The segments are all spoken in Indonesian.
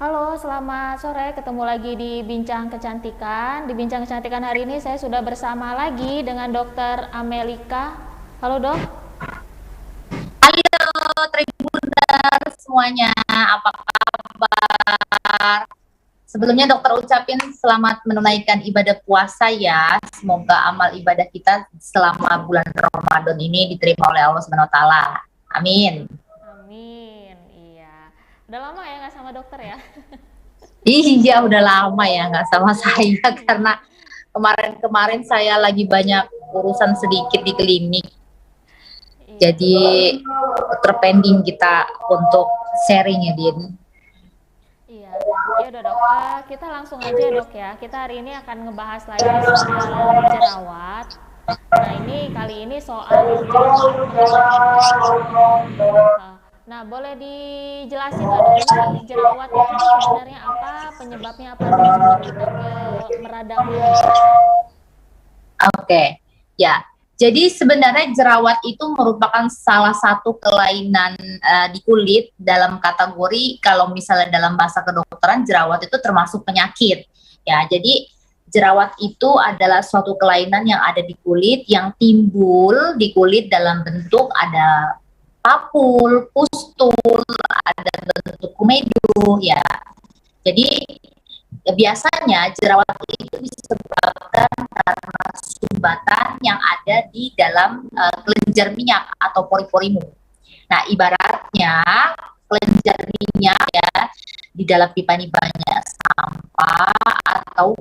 Halo, selamat sore. Ketemu lagi di Bincang Kecantikan. Di Bincang Kecantikan hari ini saya sudah bersama lagi dengan Dokter Amelika. Halo, Dok. Halo Tribuners semuanya, apa kabar? Sebelumnya dokter ucapin selamat menunaikan ibadah puasa ya. Semoga amal ibadah kita selama bulan Ramadan ini diterima oleh Allah Subhanahu wa taala. Amin. Amin. Iya. Udah lama ya nggak sama dokter ya? Iya, udah lama ya nggak sama saya Iya. karena kemarin-kemarin saya lagi banyak urusan sedikit di klinik. Iya, Jadi terpending kita untuk sharing ya, Din. iya. Ya udah, Dok. Kita langsung aja, Dok ya. Kita hari ini akan ngebahas lagi soal jerawat. Nah, ini kali ini soal jerawat mata. Nah, boleh dijelasin nggak, Dok? Ini jerawat itu tuh sebenarnya apa? Penyebabnya apa dulu sebelum kita ke meradangnya? Oke, ya. Jadi sebenarnya jerawat itu merupakan salah satu kelainan di kulit dalam kategori kalau misalnya dalam bahasa kedokteran jerawat itu termasuk penyakit. Ya, jadi jerawat itu adalah suatu kelainan yang ada di kulit yang timbul di kulit dalam bentuk ada papul, pustul, ada bentuk kumedo ya. Jadi biasanya jerawat itu disebabkan karena sumbatan yang ada di dalam kelenjar minyak atau pori-porimu. Nah, ibaratnya kelenjar minyak ya di dalam pipa ini banyak sampah atau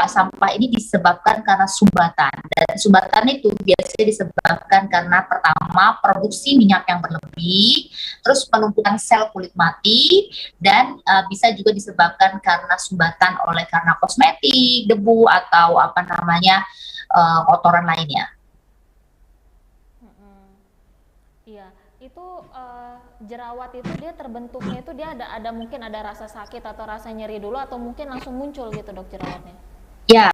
sampah ini disebabkan karena sumbatan dan sumbatan itu biasanya disebabkan karena pertama produksi minyak yang berlebih, terus penumpukan sel kulit mati dan bisa juga disebabkan karena sumbatan oleh karena kosmetik, debu atau apa namanya kotoran lainnya. Mm-mm. Iya, itu jerawat itu dia terbentuknya itu dia ada mungkin ada rasa sakit atau rasa nyeri dulu atau mungkin langsung muncul gitu, Dok, jerawatnya. Ya,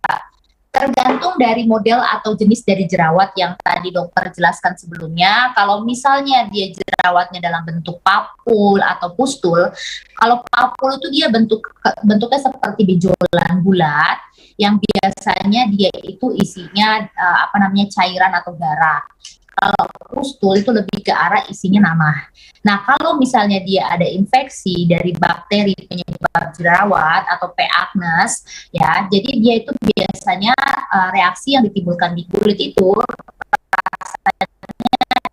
tergantung dari model atau jenis dari jerawat yang tadi dokter jelaskan sebelumnya. Kalau misalnya dia jerawatnya dalam bentuk papul atau pustul, kalau papul itu dia bentuknya seperti benjolan bulat yang biasanya dia itu isinya apa namanya cairan atau darah. Kalau pustul itu lebih ke arah isinya nanah. Nah, kalau misalnya dia ada infeksi dari bakteri penyebab jerawat atau P. agnes, ya, jadi dia itu biasanya reaksi yang ditimbulkan di kulit itu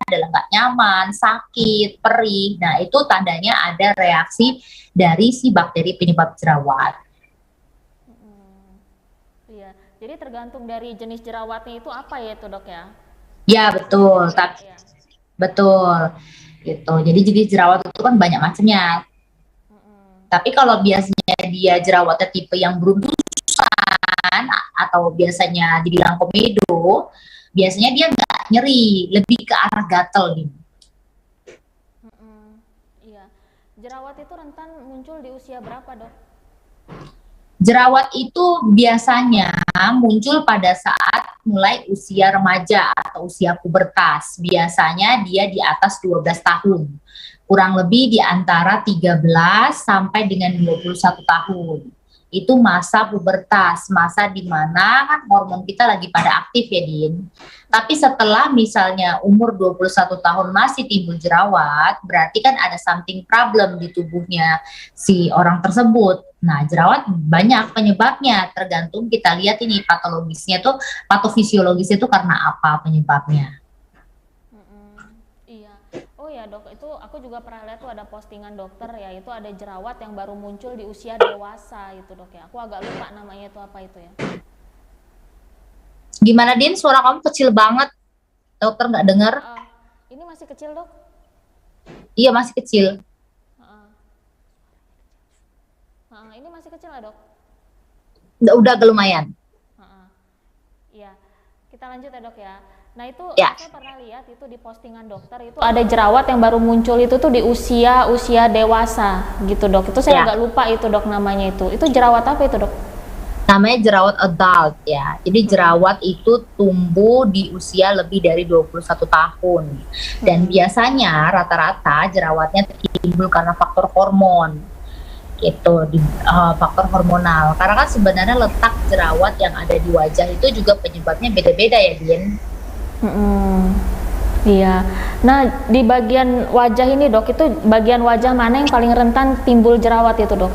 adalah nggak nyaman, sakit, perih. Nah, itu tandanya ada reaksi dari si bakteri penyebab jerawat. Mm, iya, jadi tergantung dari jenis jerawatnya itu apa ya itu, Dok ya? Ya, betul. Iya, Tapi iya. betul gitu. Jadi jenis jerawat itu kan banyak macamnya. Mm-mm. Tapi kalau biasanya dia jerawatnya tipe yang beruntusan atau biasanya dibilang komedo, biasanya dia nggak nyeri, lebih ke arah gatel gitu. Mm-mm. Iya, jerawat itu rentan muncul di usia berapa, Dok? Jerawat itu biasanya muncul pada saat mulai usia remaja atau usia pubertas. Biasanya dia di atas 12 tahun. Kurang lebih di antara 13 sampai dengan 21 tahun. Itu masa pubertas, masa di mana kan hormon kita lagi pada aktif ya, Din. Tapi setelah misalnya umur 21 tahun masih timbul jerawat, berarti kan ada something problem di tubuhnya si orang tersebut. Nah, jerawat banyak penyebabnya, tergantung kita lihat ini patologisnya tuh, patofisiologisnya tuh karena apa penyebabnya. Mm-mm. Iya. Oh ya, Dok, itu aku juga pernah lihat tuh ada postingan dokter ya, itu ada jerawat yang baru muncul di usia dewasa itu, Dok ya. Aku agak lupa namanya itu apa itu ya. Gimana, Din? Suara kamu kecil banget, dokter nggak dengar? Uh, ini masih kecil, Dok? Iya, masih kecil. Uh, ini masih kecil lah, Dok? Udah agak lumayan. Iya. Kita lanjut ya, Dok ya. Nah, itu Ya, saya pernah lihat itu di postingan dokter itu ada jerawat yang baru muncul itu tuh di usia dewasa gitu, Dok. Itu saya ya. agak lupa itu, Dok, namanya itu. Itu jerawat apa itu, Dok? Namanya jerawat adult ya. Jadi Mm-mm. jerawat itu tumbuh di usia lebih dari 21 tahun. Dan Mm-mm. biasanya rata-rata jerawatnya timbul karena faktor hormon. itu faktor hormonal. Karena kan sebenarnya letak jerawat yang ada di wajah itu juga penyebabnya beda-beda ya, Din. Iya. Nah, di bagian wajah ini, Dok, itu bagian wajah mana yang paling rentan timbul jerawat itu, Dok?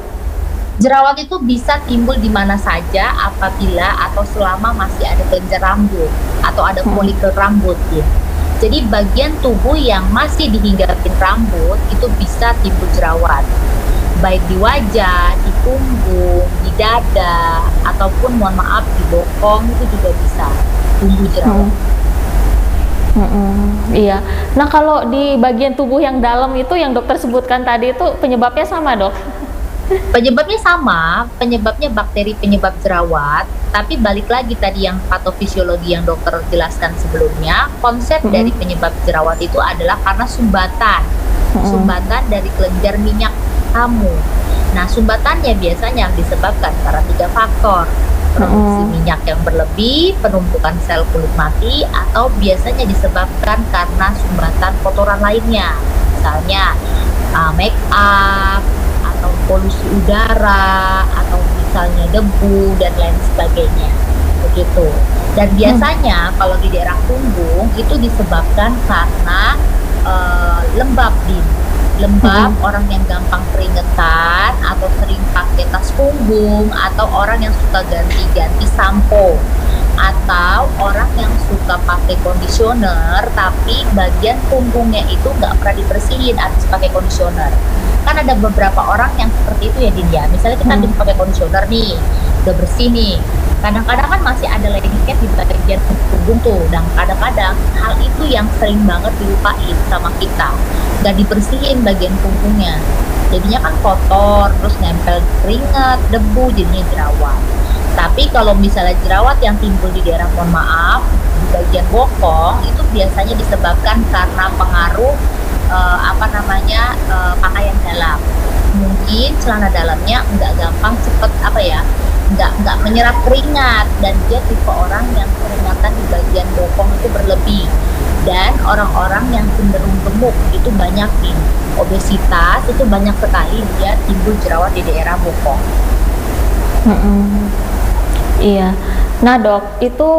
Jerawat itu bisa timbul di mana saja apabila atau selama masih ada kelenjar rambut atau ada folikel rambut ya. Jadi bagian tubuh yang masih dihinggapin rambut itu bisa timbul jerawat. Baik di wajah, di punggung, di dada, ataupun mohon maaf di bokong itu juga bisa tumbuh jerawat. Iya. Nah, kalau di bagian tubuh yang dalam itu yang dokter sebutkan tadi itu penyebabnya sama, Dok? Penyebabnya sama, penyebabnya bakteri penyebab jerawat, tapi balik lagi tadi yang patofisiologi yang dokter jelaskan sebelumnya, konsep dari penyebab jerawat itu adalah karena sumbatan dari kelenjar minyak kamu. Nah, sumbatannya biasanya disebabkan karena 3 faktor. Produksi minyak yang berlebih, penumpukan sel kulit mati, atau biasanya disebabkan karena sumbatan kotoran lainnya, misalnya make up, atau polusi udara, atau misalnya debu dan lain sebagainya, begitu. Dan biasanya kalau di daerah punggung itu disebabkan karena lembab, orang yang gampang keringetan atau sering pakai tas punggung, atau orang yang suka ganti-ganti sampo, atau orang yang suka pakai conditioner tapi bagian punggungnya itu nggak pernah dibersihin habis pakai conditioner. Kan ada beberapa orang yang seperti itu ya, Dinda. Misalnya kita habis pakai conditioner nih, udah bersih nih, kadang-kadang kan masih ada lengket di bagian punggung tuh, dan kadang-kadang hal itu yang sering banget dilupain sama kita, nggak dibersihin bagian punggungnya, jadinya kan kotor, terus nempel keringat, debu, jadinya jerawat. Tapi kalau misalnya jerawat yang timbul di daerah, mohon maaf, di bagian bokong, itu biasanya disebabkan karena pengaruh pakaian dalam. Mungkin celana dalamnya nggak gampang cepet nggak menyerap keringat, dan dia tipe orang yang keringatan di bagian bokong itu berlebih. Dan orang-orang yang cenderung gemuk itu banyak nih, obesitas itu banyak sekali dia timbul jerawat di daerah bokong. Iya. Nah, Dok, itu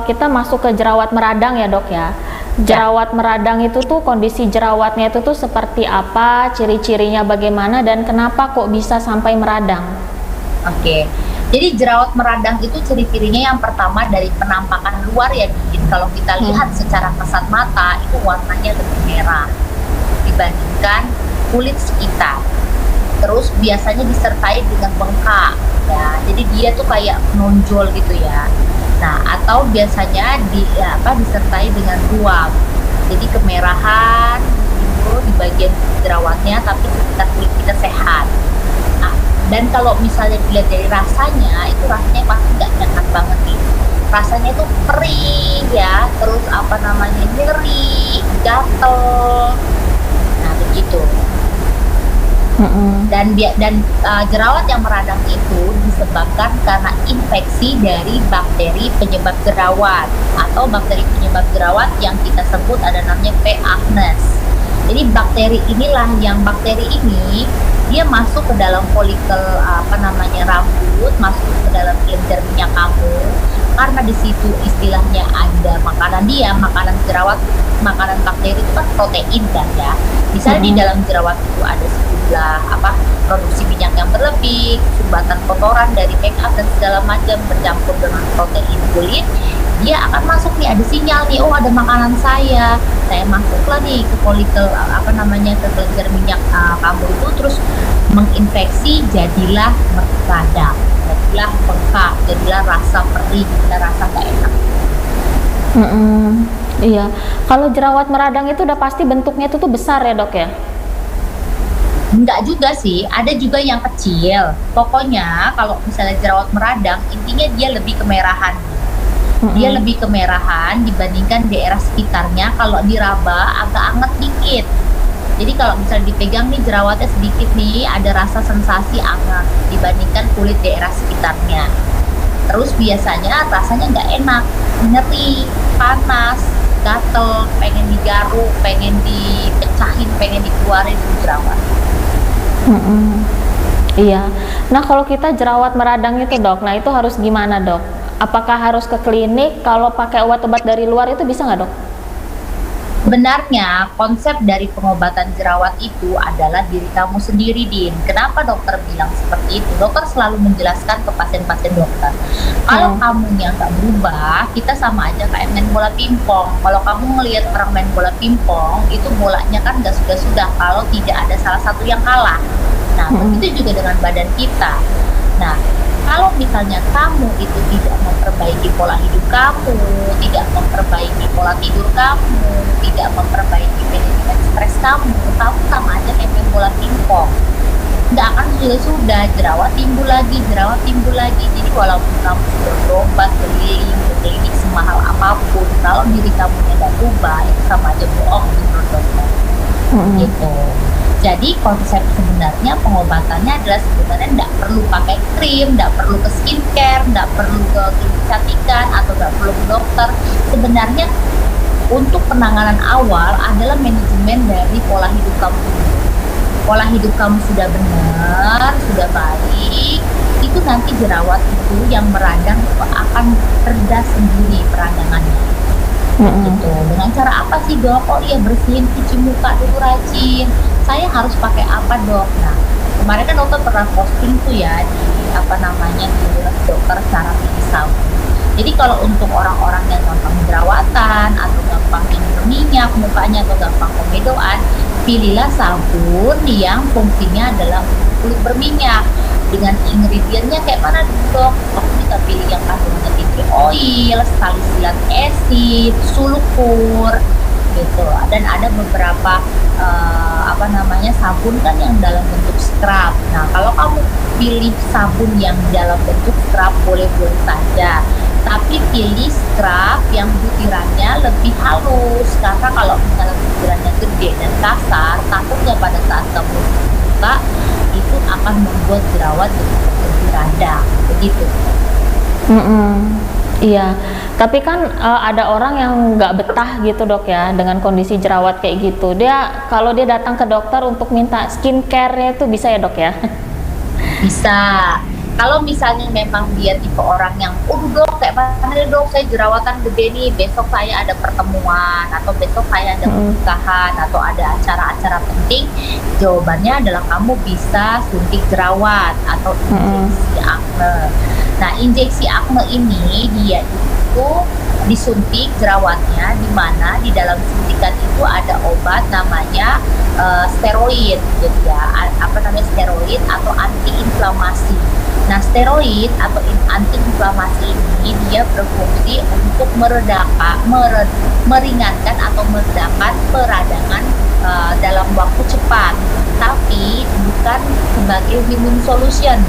kita masuk ke jerawat meradang ya, Dok ya. Jerawat meradang itu tuh kondisi jerawatnya itu tuh seperti apa, ciri-cirinya bagaimana, dan kenapa kok bisa sampai meradang? Oke. Jadi jerawat meradang itu ciri-cirinya yang pertama dari penampakan luar ya, kalau kita lihat secara kasat mata itu warnanya lebih merah dibandingkan kulit sekitar. Terus biasanya disertai dengan bengkak ya, jadi dia tuh kayak menonjol gitu ya. Nah, atau biasanya disertai dengan ruam, jadi kemerahan timbul di bagian jerawatnya tapi sekitar kulit kita sehat. Nah, dan kalau misalnya dilihat dari rasanya, itu rasanya pasti nggak enak banget nih, rasanya itu perih ya, terus nyeri, gatel, nah begitu. Dan jerawat yang meradang itu disebabkan karena infeksi dari bakteri penyebab jerawat, atau bakteri penyebab jerawat yang kita sebut ada namanya P. agnes. Jadi bakteri ini dia masuk ke dalam folikel rambut, masuk ke dalam kelenjar minyak kamu, karena di situ istilahnya ada makanan jerawat, makanan bakteri itu kan protein kan ya. Misalnya di dalam jerawat itu ada sejumlah produksi minyak yang berlebih, sumbatan kotoran dari make up dan segala macam bercampur dengan protein kulit, dia akan masuk nih, ada sinyal nih, oh ada makanan saya masuklah nih ke folikel ke kelenjar minyak kamu itu, terus menginfeksi, jadilah meradang, jadilah bengkak, jadilah rasa perih, jadilah rasa nggak enak. Iya, kalau jerawat meradang itu udah pasti bentuknya itu tuh besar ya, Dok ya? Enggak juga sih, ada juga yang kecil. Pokoknya kalau misalnya jerawat meradang, intinya dia lebih kemerahan. Dia lebih kemerahan dibandingkan daerah sekitarnya. Kalau diraba agak anget dikit. Jadi kalau misalnya dipegang nih jerawatnya sedikit nih, ada rasa sensasi anget dibandingkan kulit daerah sekitarnya. Terus biasanya rasanya nggak enak, nyeri, panas, gatel, pengen digaruk, pengen dipecahin, pengen dikeluarin jerawat. Iya. Nah, kalau kita jerawat meradang itu, Dok, nah itu harus gimana, Dok? Apakah harus ke klinik? Kalau pakai obat-obat dari luar itu bisa nggak, Dok? Sebenarnya konsep dari pengobatan jerawat itu adalah diri kamu sendiri, Din. Kenapa dokter bilang seperti itu? Dokter selalu menjelaskan ke pasien-pasien dokter. Kalau kamunya nggak berubah, kita sama aja kayak main bola pingpong. Kalau kamu ngelihat orang main bola pingpong, itu bolanya kan nggak sudah-sudah kalau tidak ada salah satu yang kalah. Nah, begitu juga dengan badan kita. Nah, kalau misalnya kamu itu tidak memperbaiki pola hidup kamu, tidak memperbaiki pola tidur kamu, tidak memperbaiki manajemen stres kamu, kamu sama aja kayak main bola pingpong. Nggak akan sudah jerawat timbul lagi, jerawat timbul lagi. Jadi walaupun kamu sudah berobat keliling ke klinik semahal apapun, kalau diri kamu tidak berubah, itu sama aja bohong menurut dokter. Gitu. Jadi konsep sebenarnya pengobatannya adalah sebenarnya tidak perlu pakai krim, tidak perlu ke skincare, tidak perlu ke klinik kecantikan atau tidak perlu ke dokter. Sebenarnya untuk penanganan awal adalah manajemen dari pola hidup kamu. Pola hidup kamu sudah benar, sudah baik, itu nanti jerawat itu yang meradang itu akan reda sendiri peradangannya. Gitu. Dengan cara apa sih, Dok? Oh iya, bersihin, cuci muka dulu rajin. Saya harus pakai apa, Dok? Nah, kemarin kan dokter pernah posting tuh ya di di dokter cara pilih sabun. Jadi kalau untuk orang-orang yang gampang jerawatan atau gampang ini berminyak mukanya atau gampang komedoan, pilihlah sabun yang fungsinya adalah kulit berminyak. Dengan ingredientnya kayak mana, Dok? Aku bisa pilih yang kandungannya tinggi oil, salisilat acid, sulfur, gitu. Dan ada beberapa sabun kan yang dalam bentuk scrub. Nah, kalau kamu pilih sabun yang dalam bentuk scrub boleh-boleh saja. Tapi pilih scrub yang butirannya lebih halus, karena kalau misalnya butirannya gede dan kasar, takutnya pada saat kamu buka itu akan membuat jerawat lebih radang, begitu. Iya, tapi kan ada orang yang nggak betah gitu, Dok, ya dengan kondisi jerawat kayak gitu. Dia kalau dia datang ke dokter untuk minta skincare-nya itu bisa ya, Dok, ya? Bisa. Kalau misalnya memang dia tipe orang yang, Dok, kayak mana nih, Dok, saya jerawatan gede nih, besok saya ada pertemuan, atau besok saya ada pernikahan, atau ada acara-acara penting, jawabannya adalah kamu bisa suntik jerawat, atau injeksi akne. Nah, injeksi akne ini, dia itu disuntik jerawatnya, di mana di dalam suntikan itu ada obat namanya steroid, gitu ya, steroid atau antiinflamasi. Nah, steroid atau antiinflamasi ini dia berfungsi untuk meringankan atau meredakan peradangan dalam waktu cepat, tapi bukan sebagai win-win solution.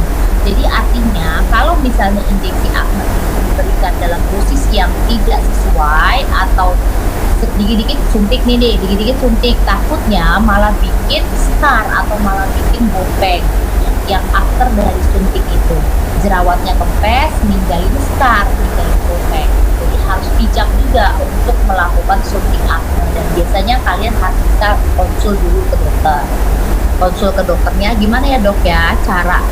Jadi artinya kalau misalnya injeksi akne diberikan dalam dosis yang tidak sesuai atau dikit-dikit suntik nih deh, dikit-dikit suntik, takutnya malah bikin scar atau malah bikin bopeng yang after dari suntik itu. Jerawatnya kempes, ninggalin scar, ninggalin bopeng. Jadi harus bijak juga untuk melakukan suntik akne, dan biasanya kalian harus bisa konsul dulu ke dokter. Konsul ke dokternya gimana ya, Dok, ya, cara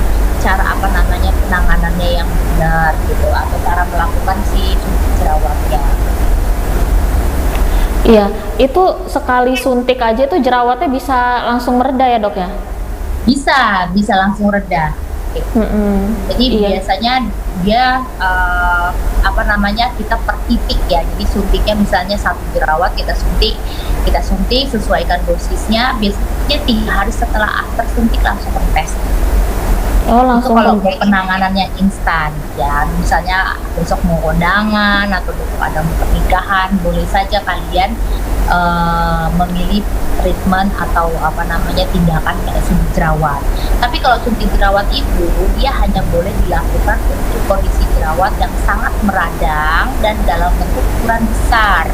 penanganannya yang benar gitu, atau cara melakukan si suntik jerawatnya. Iya, itu sekali suntik aja tuh jerawatnya bisa langsung mereda ya, Dok, ya? Bisa langsung reda. Jadi biasanya dia kita per titik ya. Jadi suntiknya misalnya 1 jerawat kita suntik sesuaikan dosisnya. Biasanya 3 hari setelah after suntik langsung kempes. Oh, langsung. Kalau penanganannya instan ya, misalnya besok mau kondangan atau besok ada pernikahan, boleh saja kalian memilih treatment atau tindakan kayak suntik jerawat. Tapi kalau suntik jerawat itu dia hanya boleh dilakukan untuk kondisi jerawat yang sangat meradang dan dalam bentuk ukuran besar.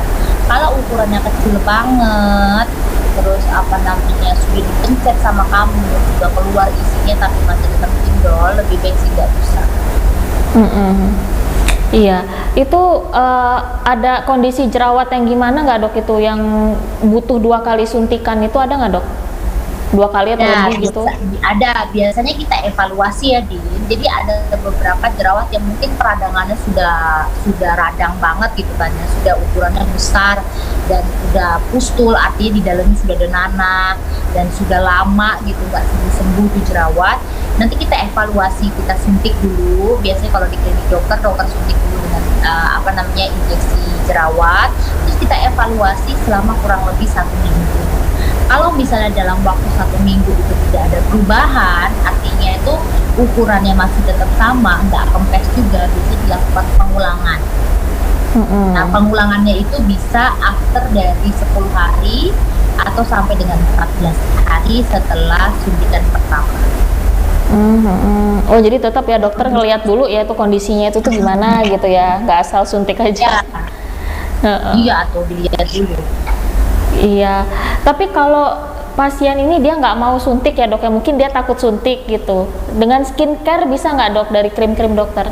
Kalau ukurannya kecil banget, terus sudah dipencet sama kamu, juga keluar isinya tapi masih tetap jendol, lebih baik sih nggak usah. Iya, itu ada kondisi jerawat yang gimana nggak, Dok, itu yang butuh 2 kali suntikan itu ada nggak, Dok? 2 kali atau Nah, lebih gitu? biasanya kita evaluasi ya, Din. Jadi ada beberapa jerawat yang mungkin peradangannya sudah radang banget gitu kan ya, sudah ukurannya besar dan sudah pustul, artinya di dalamnya sudah ada nanah dan sudah lama gitu nggak sembuh tuh jerawat. Nanti kita evaluasi, kita suntik dulu. Biasanya kalau di klinik dokter suntik dulu dengan injeksi jerawat. Terus kita evaluasi selama kurang lebih 1 minggu. Kalau misalnya dalam waktu 1 minggu itu tidak ada perubahan, artinya itu ukurannya masih tetap sama, nggak kempes juga, bisa dilakukan pengulangan. Nah, pengulangannya itu bisa after dari 10 hari atau sampai dengan 14 hari setelah suntikan pertama. Oh, jadi tetap ya dokter ngelihat dulu ya tuh kondisinya itu tuh gimana gitu ya, nggak asal suntik aja. Iya, atau dilihat dulu. Iya, tapi kalau pasien ini dia nggak mau suntik ya dok ya, mungkin dia takut suntik gitu. Dengan skincare bisa nggak dok dari krim-krim dokter?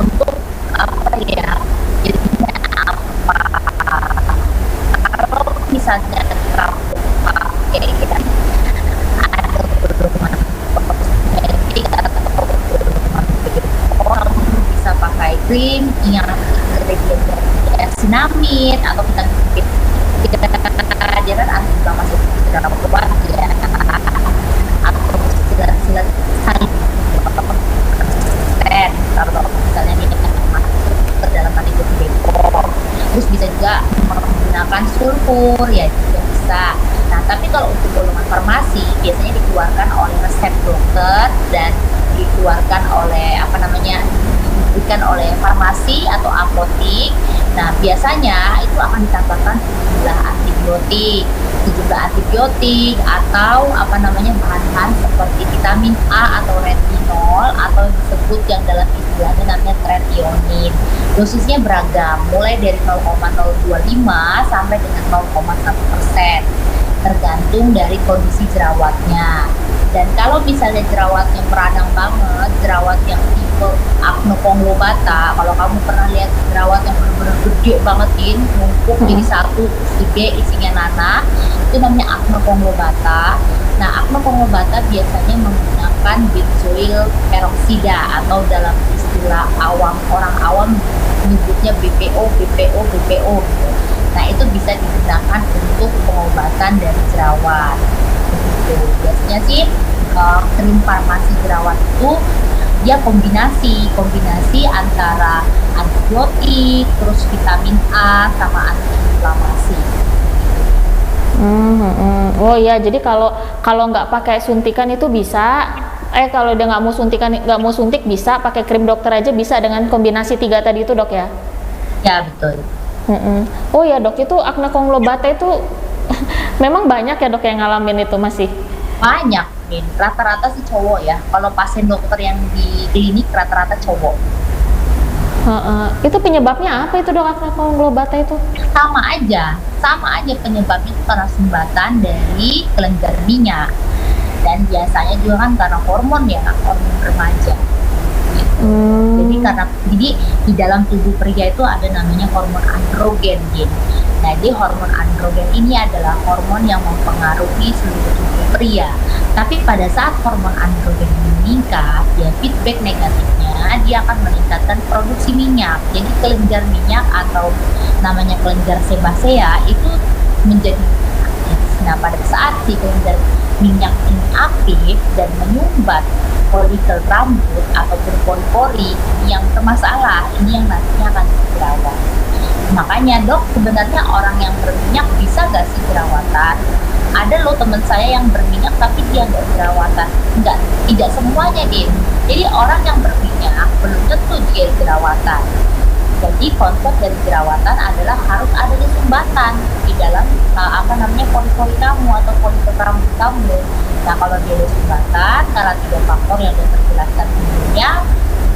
Untuk apa ya? Jadinya apa? Kalau misalnya kamu pakai ada perlindungan kosmetik atau perlindungan kamu bisa pakai krim yang ingredient dari niacinamide atau vitamin B, dia kan anti-inflamasi dalam tubuh ya, atau silat-silat sayur kalau misalnya dia masuk ke dalam antibiotik Bepom. Terus bisa juga menggunakan sulfur ya, juga bisa. Nah, tapi kalau untuk golongan farmasi biasanya dikeluarkan oleh resep dokter dan dikeluarkan oleh diberikan oleh farmasi atau apotik. Nah, biasanya itu akan ditambahkan sejumlah antibiotik atau bahan-bahan seperti vitamin A atau retinol atau disebut yang dalam istilahnya namanya tretionin. Dosisnya beragam, mulai dari 0,025 sampai dengan 0,1%, tergantung dari kondisi jerawatnya. Dan kalau misalnya jerawatnya meradang banget, jerawat yang tipe acnoconglobata, kalau kamu pernah lihat jerawat yang benar-benar gede banget, numpuk jadi satu, gede, isinya nanah, itu namanya acnoconglobata. Nah, acnoconglobata biasanya menggunakan benzoyl peroksida atau dalam istilah orang awam menyebutnya BPO gitu. Nah, itu bisa digunakan untuk pengobatan dari jerawat. Biasanya sih krim farmasi jerawat itu dia kombinasi antara antibiotik, terus vitamin A sama antiinflamasi. Oh iya, jadi kalau nggak pakai suntikan itu bisa. Kalau dia nggak mau suntik bisa pakai krim dokter aja, bisa dengan kombinasi 3 tadi itu dok ya? Ya betul. Oh ya dok, itu acnoconglobata itu memang banyak ya dok yang ngalamin itu masih? Banyak, Min. Rata-rata sih cowok ya. Kalau pasien dokter yang di klinik rata-rata cowok. Itu penyebabnya apa itu dok, acnoconglobata itu? Sama aja penyebabnya itu karena sumbatan dari kelenjar minyak. Dan biasanya juga kan karena hormon remaja. Jadi di dalam tubuh pria itu ada namanya hormon androgen, gitu. Nah, jadi hormon androgen ini adalah hormon yang mempengaruhi seluruh tubuh pria. Tapi pada saat hormon androgen meningkat, ya feedback negatifnya dia akan meningkatkan produksi minyak. Jadi kelenjar minyak atau namanya kelenjar sebasea itu menjadi aktif. Nah, pada saat si kelenjar minyak ini aktif dan menyumbat folikel rambut ataupun pori-pori yang bermasalah, ini yang nantinya akan jerawat. Makanya dok, sebenarnya orang yang berminyak bisa gak sih jerawatan? Ada loh teman saya yang berminyak tapi dia nggak jerawatan. Tidak semuanya, Din. Jadi orang yang berminyak belum tentu dia jerawatan. Jadi konsep dari jerawatan adalah harus adanya sumbatan di dalam pori-pori kamu atau folikel rambut kamu. Nah, kalau dia ada sumbatan, karena 3 faktor yang sudah terjelaskan sebelumnya,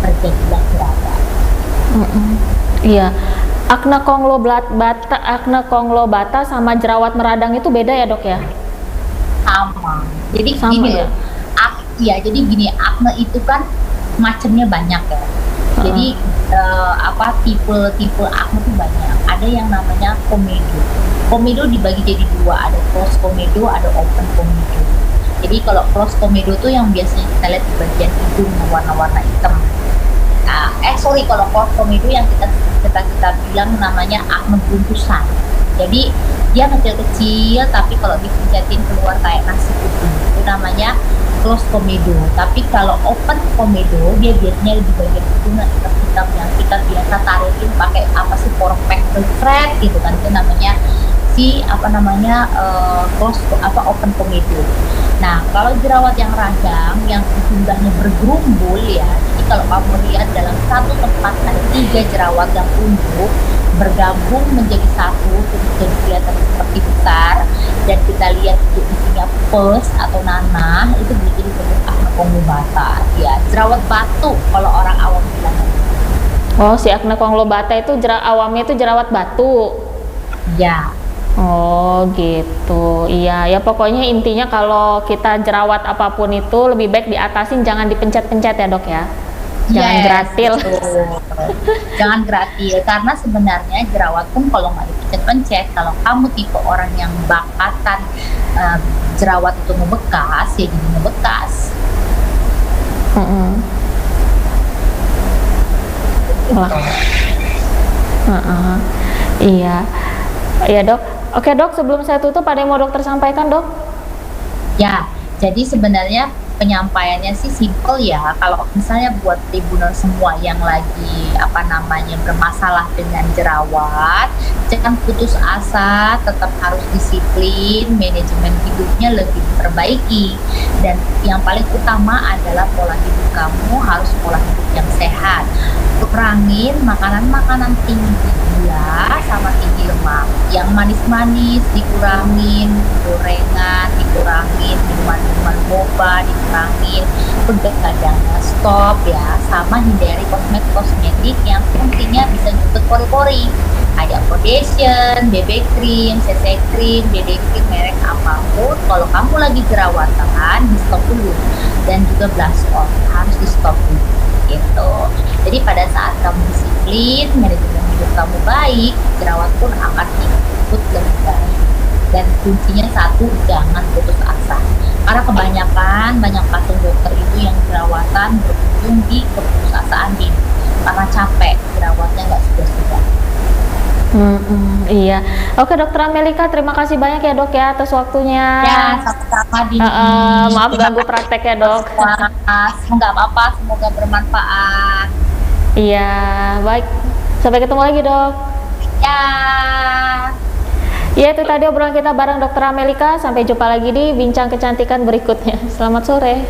terjadilah jerawat. Iya. Acnoconglobata sama jerawat meradang itu beda ya dok ya? Sama. Jadi sama gini ya? loh. Jadi gini, akne itu kan macamnya banyak ya. Jadi tipe akne itu banyak. Ada yang namanya komedo. Komedo dibagi jadi dua, ada close komedo, ada open komedo. Jadi kalau close komedo tuh yang biasanya kita lihat di bagian hidung warna-warna hitam. Kalau close komedo yang kita bilang namanya akne buntusan. Jadi dia kecil-kecil, tapi kalau dipencetin keluar kayak nasi putih, itu namanya close komedo. Tapi kalau open komedo, dia biasanya di bagian hidung hitam-hitam yang kita biasa tarikin pakai porok thread gitu kan, itu namanya open komedo. Nah, kalau jerawat yang radang yang jumlahnya bergerumbul ya, jadi kalau kamu lihat dalam satu tempat ada 3 jerawat yang tumbuh bergabung menjadi satu, jadi kelihatan seperti besar, dan kita lihat itu isinya pus atau nanah, itu menjadi bentuk akne conglobata ya, jerawat batu kalau orang awam bilang. Oh, si akne conglobata itu awamnya itu jerawat batu. Ya. Oh gitu, iya ya, pokoknya intinya kalau kita jerawat apapun itu lebih baik diatasin, jangan dipencet-pencet ya dok ya, jangan gratil. Jangan gratil, karena sebenarnya jerawat pun kalau nggak dipencet-pencet, kalau kamu tipe orang yang bakatan jerawat itu ngebekas, ya jadi ngebekas. Iya, iya dok. Oke dok, sebelum saya tutup ada yang mau dokter sampaikan dok? Ya, jadi sebenarnya penyampaiannya sih simple ya. Kalau misalnya buat tribunal semua yang lagi bermasalah dengan jerawat, jangan putus asa, tetap harus disiplin, manajemen hidupnya lebih diperbaiki, dan yang paling utama adalah pola hidup kamu harus pola hidup yang sehat. Kurangin makanan-makanan tinggi gula sama tinggi lemak, yang manis-manis dikurangin, gorengan dikurangin, minuman-minuman boba dikurangin, begadangnya stop ya, sama hindari kosmetik yang fungsinya bisa nyumput pori-pori, kayak foundation, BB cream, CC cream, BD cream merek apapun. Kalau kamu lagi jerawatan, di stop dulu, dan juga blush on harus di stop dulu gitu. Jadi pada saat kamu disiplin, manajemen hidup kamu baik, jerawat pun akan ikut lebih baik. Dan kuncinya satu, jangan putus asa. Karena kebanyakan banyak pasien dokter itu yang jerawatan berujung di keputusasaan hidup karena capek, jerawatnya nggak sudah-sudah. Iya. Oke dokter Amelika, terima kasih banyak ya dok ya atas waktunya. Ya, sama-sama Dini. Maaf ganggu praktek ya dok. Nggak apa-apa, semoga bermanfaat. Iya, baik. Sampai ketemu lagi dok. Ya. Ya, itu tadi obrolan kita bareng dokter Amelika. Sampai jumpa lagi di bincang kecantikan berikutnya. Selamat sore.